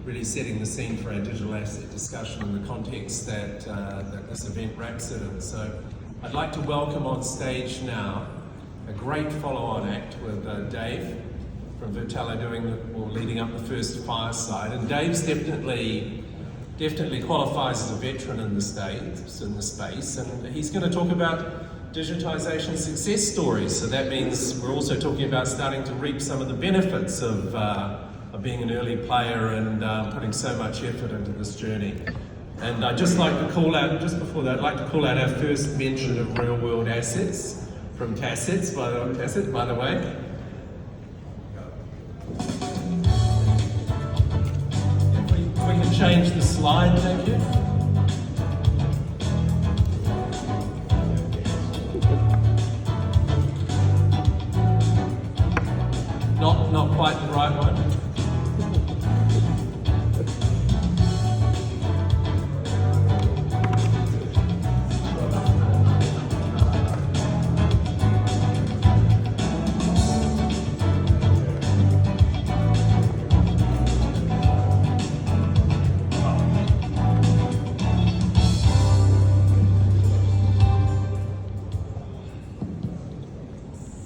really setting the scene for our digital asset discussion in the context that this event wraps it in. So I'd like to welcome on stage now a great follow-on act with Dave from Vertalo leading up the first Fireside. And Dave's definitely qualifies as a veteran in the space, and he's going to talk about digitization success stories. So that means we're also talking about starting to reap some of the benefits of being an early player and putting so much effort into this journey. And I'd just like to call out, just before that, I'd like to call out our first mention of real-world assets from Tassets, by the way. If we can change the slide, thank you. Not quite the right one.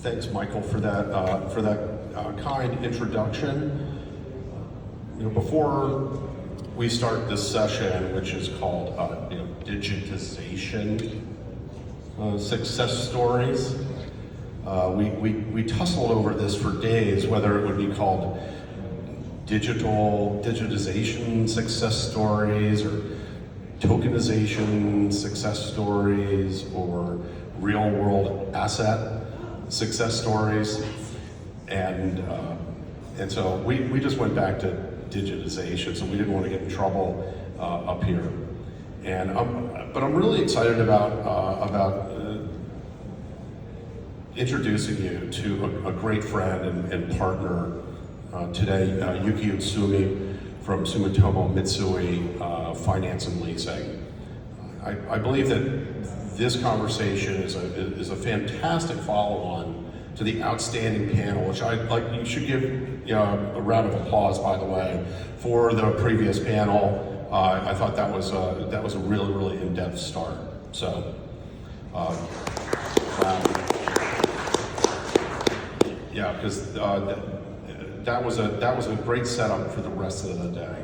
Thanks, Michael, for that kind introduction. Before we start this session, which is called Digitization success stories, we tussled over this for days, whether it would be called digitization success stories or tokenization success stories or real world asset success stories, and so we just went back to digitization, so we didn't want to get in trouble up here. And but I'm really excited about introducing you to a great friend and partner today, Yuki Utsumi from Sumitomo Mitsui Finance and Leasing. I believe that this conversation is a fantastic follow-on to the outstanding panel, which you should give a round of applause, by the way, for the previous panel. I thought that was a really in-depth start. So, yeah, because that was a great setup for the rest of the day.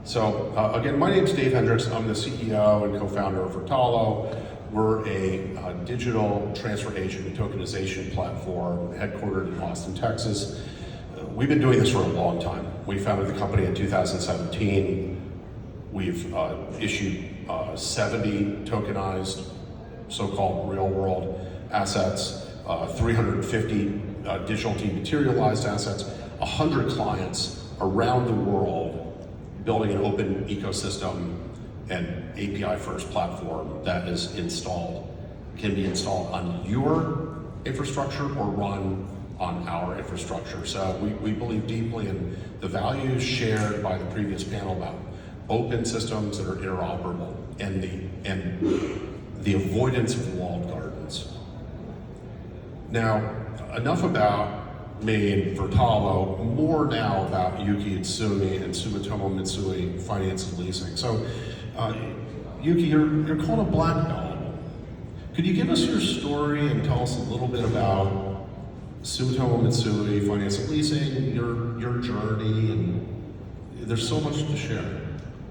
So again, my name is Dave Hendricks. I'm the CEO and co-founder of Vertalo. We're a digital transfer agent and tokenization platform headquartered in Austin, Texas. We've been doing this for a long time. We founded the company in 2017. We've issued 70 tokenized so-called real-world assets, 350 digital dematerialized assets, 100 clients around the world building an open ecosystem and API-first platform that is can be installed on your infrastructure or run on our infrastructure. So we believe deeply in the values shared by the previous panel about open systems that are interoperable and the avoidance of walled gardens. Now, enough about me and Vertalo, more now about Yuki Utsumi and Sumitomo Mitsui Finance and Leasing. So, Yuki, you're called a black belt. Could you give us your story and tell us a little bit about Sumitomo Mitsui Finance and Leasing, your journey, and there's so much to share.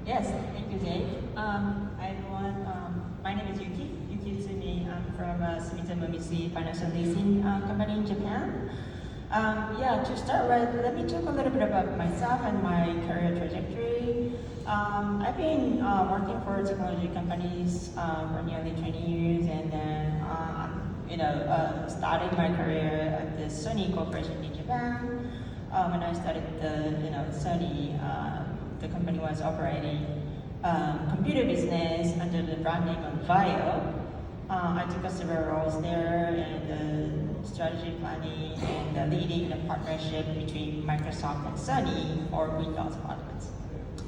Yes, thank you, Dave. Hi everyone. My name is Yuki Utsumi. I'm from Sumitomo Mitsui Financial Leasing company in Japan. To start with, let me talk a little bit about myself and my career trajectory. I've been working for technology companies for nearly 20 years, and then started my career at the Sony Corporation in Japan. When I started Sony, the company was operating computer business under the brand name of Vio. I took several roles there, and strategy planning and leading the partnership between Microsoft and Sony for Windows products.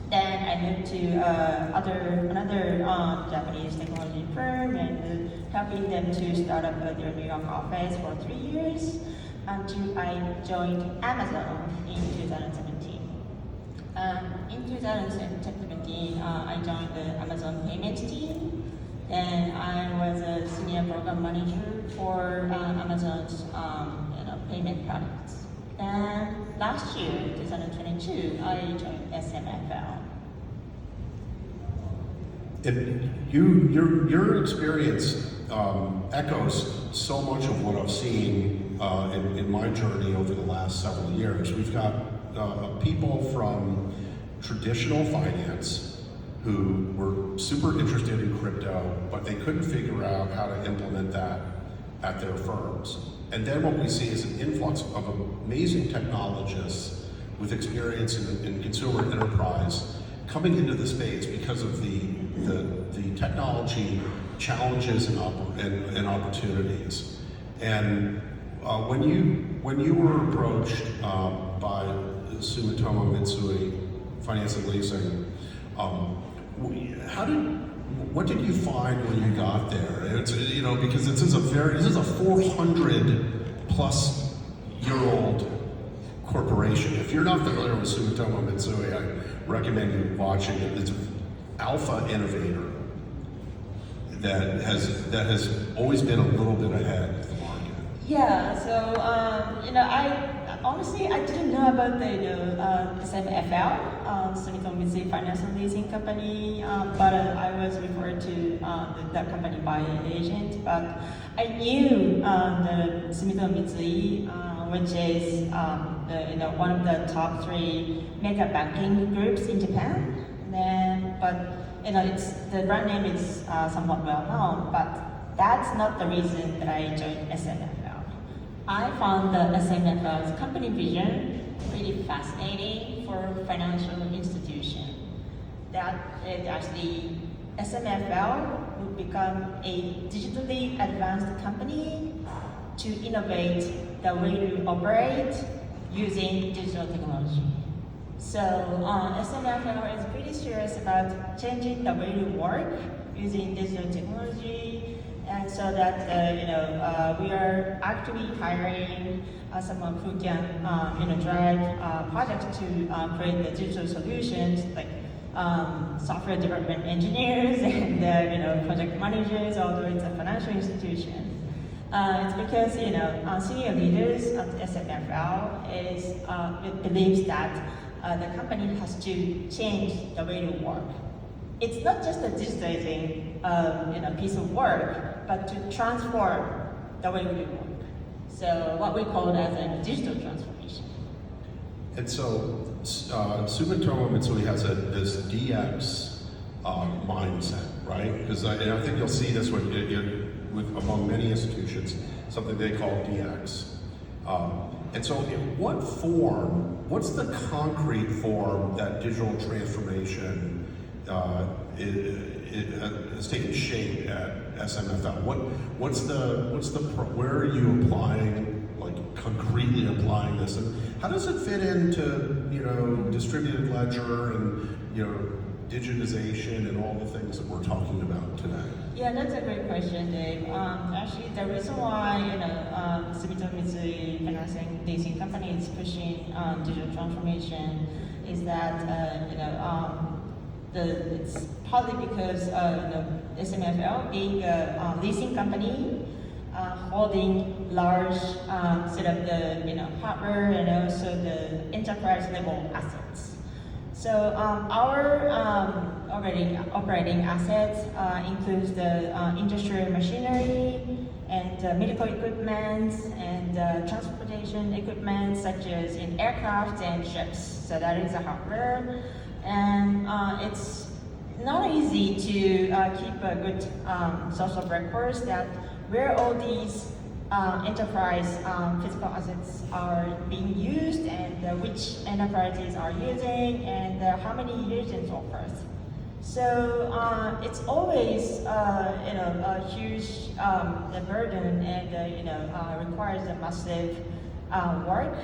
Then I moved to another Japanese technology firm and helping them to start up their New York office for 3 years until I joined Amazon in 2017. In 2017, I joined the Amazon Payments team, and I was a senior program manager for Amazon's payment products. And last year, 2022, I joined SMFL. Your experience echoes so much of what I've seen in my journey over the last several years. We've got people from traditional finance who were super interested in crypto, but they couldn't figure out how to implement that at their firms. And then what we see is an influx of amazing technologists with experience in consumer enterprise coming into the space because of the technology challenges and opportunities. And when you were approached by Sumitomo Mitsui Finance and Leasing, what did you find when you got there? It's, because this is a 400-plus-year-old corporation. If you're not familiar with Sumitomo Mitsui, I recommend you watching it. It's an alpha innovator that has always been a little bit ahead of the market. Yeah, so I didn't know about the SMFL, Sumitomo Mitsui Financial Leasing Company, but I was referred to that company by an agent. But I knew the Sumitomo Mitsui, which is one of the top 3 mega banking groups in Japan. The brand name is somewhat well known, but that's not the reason that I joined SMFL. I found the SMFL's company vision really fascinating for financial institution. That it actually, SMFL would become a digitally advanced company to innovate the way we operate using digital technology. So SMFL is pretty serious about changing the way we work using digital technology, and so that we are actually hiring someone who can drive projects to create the digital solutions, like software development engineers and project managers, although it's a financial institution. It's because senior leaders at SMFL believes that the company has to change the way to work. It's not just a digitizing piece of work, but to transform the way we work. So what we call it as a digital transformation. And so Sumitomo Mitsui has this DX mindset, right? Because I think you'll see this with among many institutions, something they call DX. And so in what form, what's the concrete form that digital transformation has taken shape at SMFL? Where are you applying, like concretely applying this? And how does it fit into, distributed ledger and, digitization and all the things that we're talking about today? Yeah, that's a great question, Dave. Actually, the reason why Sumitomo Mitsui Financing Leasing Company is pushing digital transformation is that it's partly because SMFL being a leasing company, holding large set of the hardware and also the enterprise level assets. So our operating assets includes the industrial machinery and medical equipment and transportation equipment such as in aircraft and ships. So that is the hardware. And it's not easy to keep a good source of records that where all these enterprise physical assets are being used and which enterprises are using and how many years and so forth. So it's always a huge burden and requires a massive work,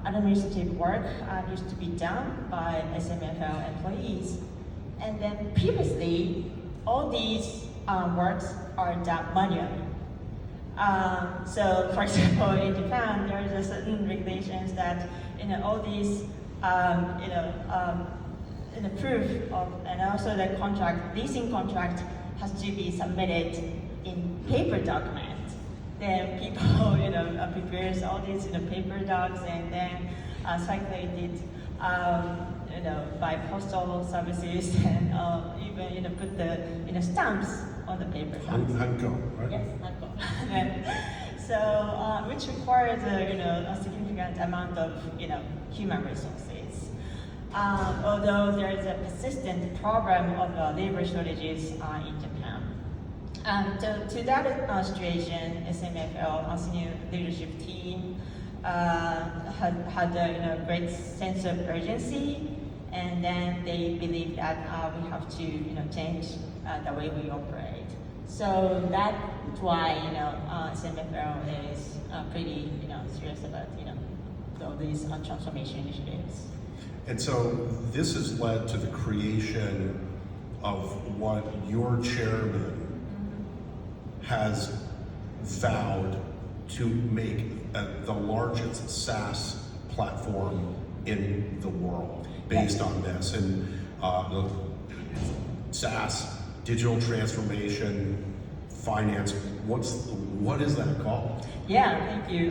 administrative work needs to be done by SMFL employees. And then previously, all these works are done manually. So, for example, in Japan, there is a certain regulations that all these proof of, and also the leasing contract has to be submitted in paper document. Then people, prepares all these, paper docs and then circulated, by postal services and even, put the, stamps on the paper docs. Honeycomb, right? Yes, so, which requires a significant amount of human resources. Although there is a persistent problem of labor shortages in Japan. To that situation, SMFL senior leadership team had a great sense of urgency, and then they believe that we have to change the way we operate. So that's why SMFL is pretty serious about all these transformation initiatives. And so this has led to the creation of what your chairman has vowed to make the largest SaaS platform in the world based on this. And the SaaS, digital transformation, finance, what is that called? Yeah, thank you.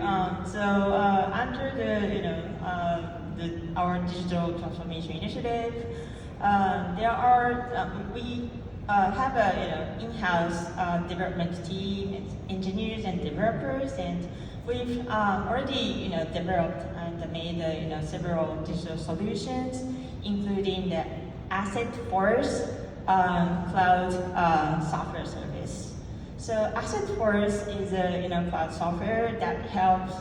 So under our digital transformation initiative, there are we have a in-house development team, engineers and developers, and we've already developed and made several digital solutions, including the Asset Force cloud software service. So Asset Force is a cloud software that helps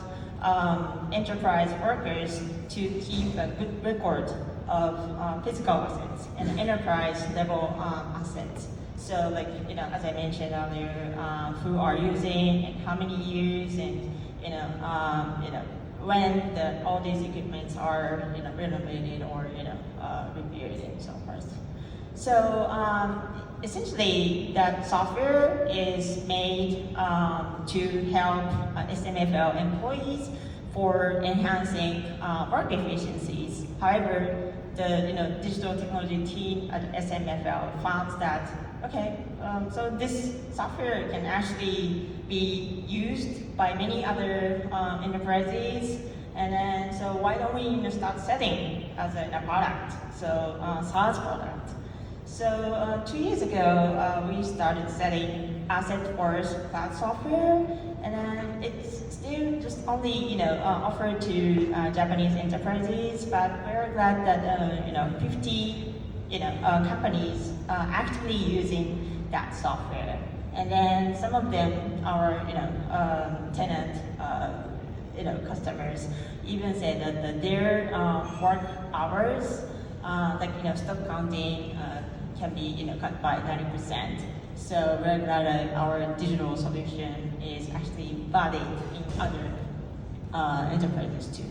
enterprise workers to keep a good record of physical assets and enterprise level assets. So like, as I mentioned earlier, who are using and how many years, and when all these equipments are renovated or repaired and so forth. So essentially, that software is made to help SMFL employees for enhancing work efficiencies. However, the digital technology team at SMFL found that so this software can actually be used by many other enterprises, and then so why don't we start selling as a product, so SaaS product. So 2 years ago, we started selling Asset Force cloud software, and then it's still just only offered to Japanese enterprises. But we're glad that 50 companies are actively using that software, and then some of them are tenant customers even say that their work hours, stock counting, can be cut by 90%. So we're glad that our digital solution is actually valid in other enterprises too.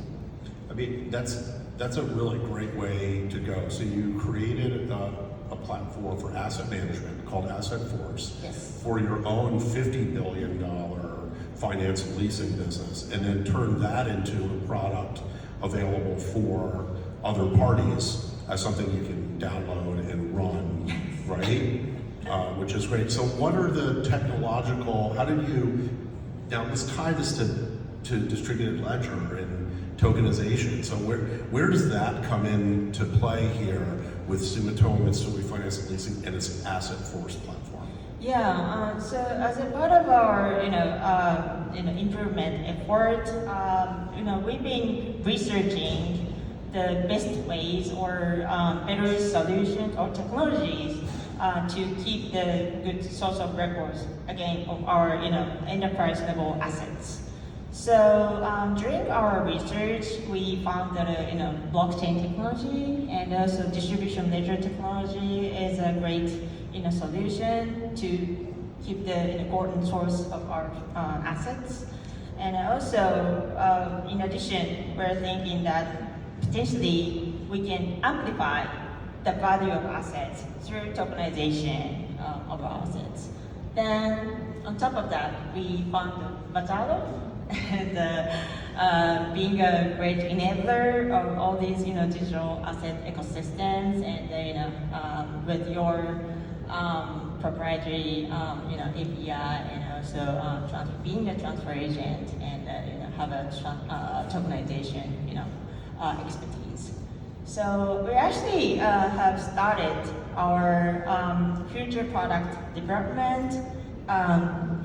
I mean, that's a really great way to go. So you created a platform for asset management called Asset Force. Yes. For your own $50 billion finance and leasing business, and then turn that into a product available for other parties as something you can download and run, right? Which is great. So what are the technological, how did you, now let's tie this to distributed ledger and tokenization. So where does that come into play here with Sumitomo Mitsui Finance and Leasing and its Asset Force platform? Yeah, so as a part of our improvement effort, we've been researching the best ways or better solutions or technologies to keep the good source of records again of our enterprise level assets. So during our research, we found that blockchain technology and also distribution ledger technology is a great solution to keep the important source of our assets. And also, in addition, we're thinking that potentially we can amplify the value of assets through tokenization of our assets. Then on top of that, we found Vertalo, and being a great enabler of all these, digital asset ecosystems, and with your proprietary, API, and also being a transfer agent, and have a tokenization, expertise. So we actually have started our future product development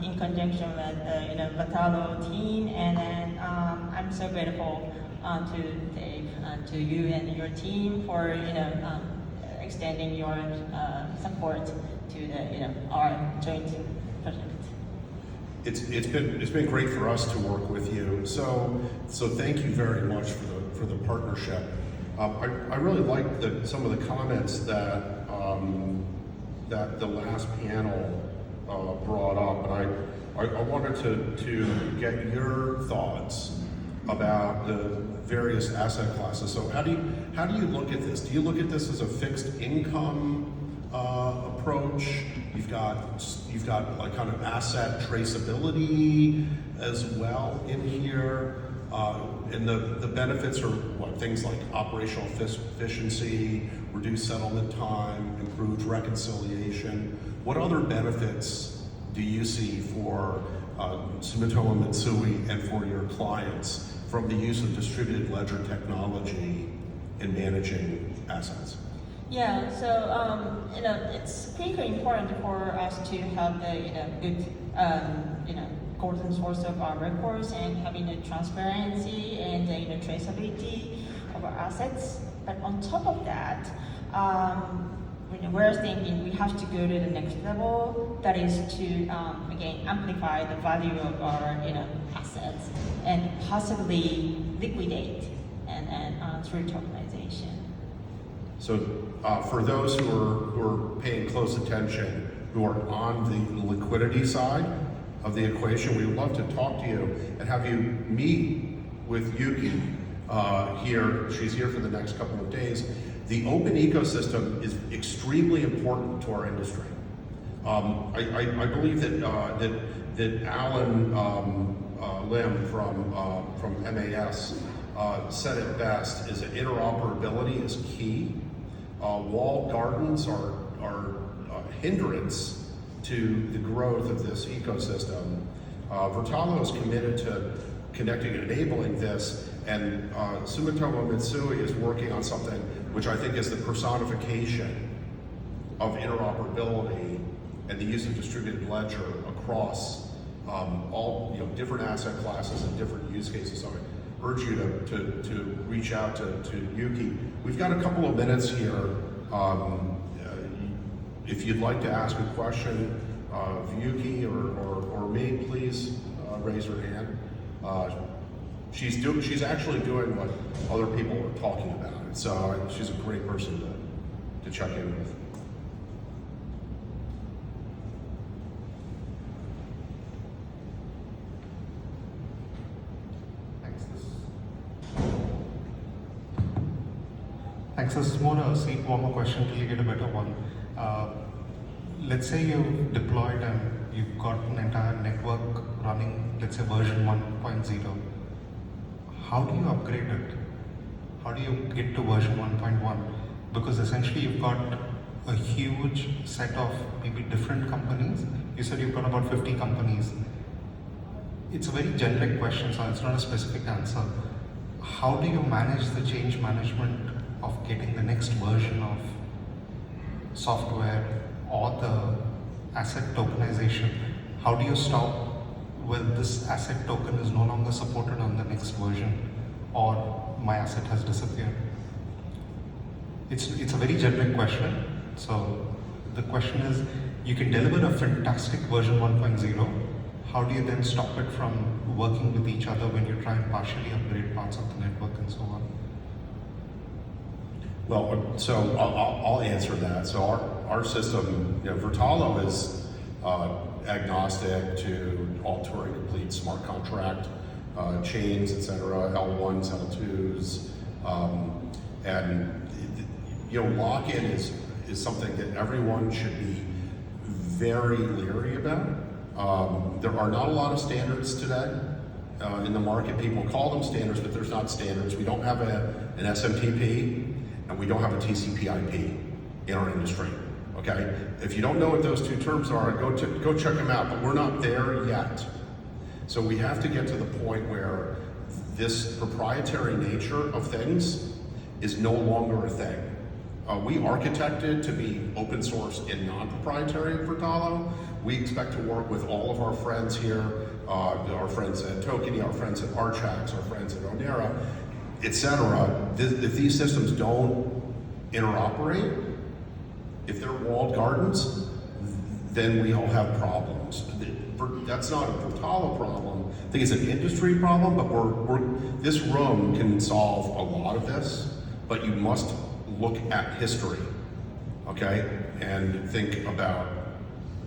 in conjunction with the Vertalo team, and then I'm so grateful to Dave, to you and your team for extending your support to the our joint project. It's been great for us to work with you. So thank you very much for the partnership. I really liked some of the comments that that the last panel brought up, and I wanted to get your thoughts about the various asset classes. So how do you look at this? Do you look at this as a fixed income approach? You've got like kind of asset traceability as well in here, and the benefits are what, things like operational efficiency, reduced settlement time, improved reconciliation. What other benefits do you see for Sumitomo Mitsui and for your clients from the use of distributed ledger technology in managing assets? Yeah, so it's critically important for us to have the good golden source of our records, and having the transparency and the traceability of our assets. But on top of that, we're thinking we have to go to the next level. That is to again amplify the value of our assets, and possibly liquidate and through tokenization. So for those who are paying close attention, who are on the liquidity side of the equation, we would love to talk to you and have you meet with Yuki here. She's here for the next couple of days. The open ecosystem is extremely important to our industry. I believe that Alan Lim from MAS said it best: is that interoperability is key. Walled gardens are a hindrance to the growth of this ecosystem. Vertalo is committed to connecting and enabling this, and Sumitomo Mitsui is working on something which I think is the personification of interoperability and the use of distributed ledger across all different asset classes and different use cases. So I urge you to reach out to Yuki. We've got a couple of minutes here. If you'd like to ask a question of Yuki or me, please raise your hand. She's actually doing what other people are talking about, so she's a great person to check in with. Thanks. This is more a warmer question till you get a better one. Let's say you've deployed and you've got an entire network running, let's say version 1.0. How do you upgrade it? How do you get to version 1.1? Because essentially you've got a huge set of maybe different companies. You said you've got about 50 companies. It's a very generic question, so it's not a specific answer. How do you manage the change management of getting the next version of software or the asset tokenization? How do you stop when this asset token is no longer supported on the next version, or my asset has disappeared? It's a very generic question. So the question is, you can deliver a fantastic version 1.0. How do you then stop it from working with each other when you try and partially upgrade parts of the network and so on? Well, so I'll answer that. So our system, Vertalo is agnostic to all Turing complete smart contract chains, etc., L1s, L2s, and lock-in is something that everyone should be very leery about. There are not a lot of standards today, in the market. People call them standards, but there's not standards. We don't have an SMTP, and we don't have a TCP/IP in our industry. Okay, if you don't know what those two terms are, go check them out. But we're not there yet. So we have to get to the point where this proprietary nature of things is no longer a thing. We architected to be open source and non-proprietary at Vertalo. We expect to work with all of our friends here, our friends at Tokeny, our friends at Archax, our friends at Onera, etc. If these systems don't interoperate, if they're walled gardens, then we all have problems. That's not a Vertalo problem. I think it's an industry problem, but this room can solve a lot of this, but you must look at history, okay? And think about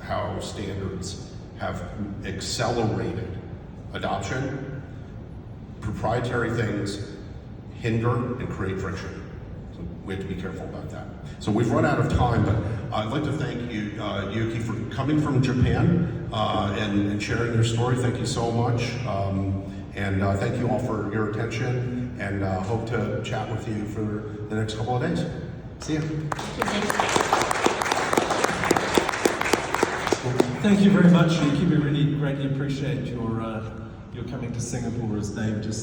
how standards have accelerated adoption. Proprietary things hinder and create friction. So we have to be careful about that. So we've run out of time, but I'd like to thank you, Yuki, for coming from Japan and sharing your story. Thank you so much. And thank you all for your attention, and hope to chat with you for the next couple of days. See you. Thank you very much, Yuki. We really greatly appreciate your coming to Singapore, as Dave just